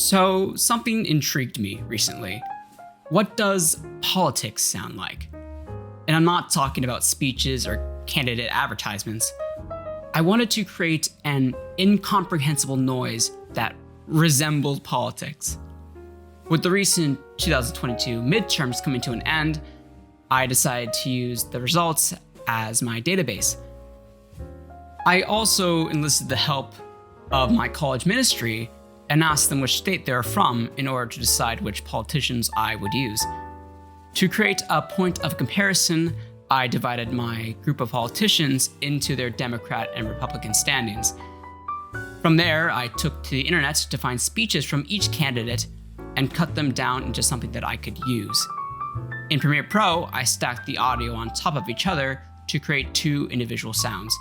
So, something intrigued me recently. What does politics sound like? And I'm not talking about speeches or candidate advertisements. I wanted to create an incomprehensible noise that resembled politics. With the recent 2022 midterms coming to an end, I decided to use the results as my database. I also enlisted the help of my college ministry and asked them which state they were from in order to decide which politicians I would use. To create a point of comparison, I divided my group of politicians into their Democrat and Republican standings. From there, I took to the internet to find speeches from each candidate and cut them down into something that I could use. In Premiere Pro, I stacked the audio on top of each other to create two individual sounds.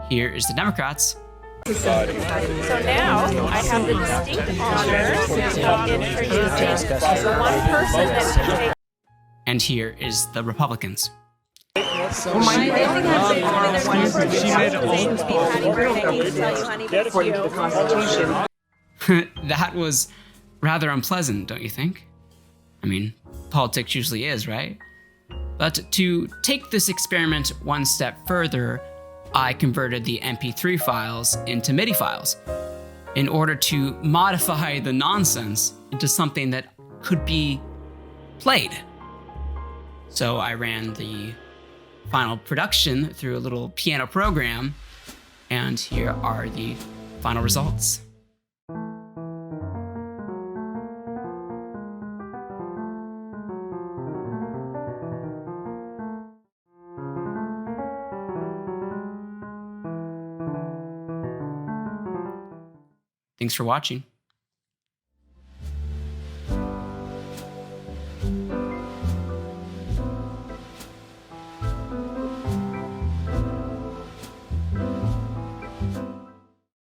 Here is the Democrats. So now I have the distinct honor of introducing one person that can take. And here is the Republicans. That was rather unpleasant, don't you think? I mean, politics usually is, right? But to take this experiment one step further, I converted the MP3 files into MIDI files in order to modify the nonsense into something that could be played. So I ran the final production through a little piano program, and here are the final results. Thanks for watching.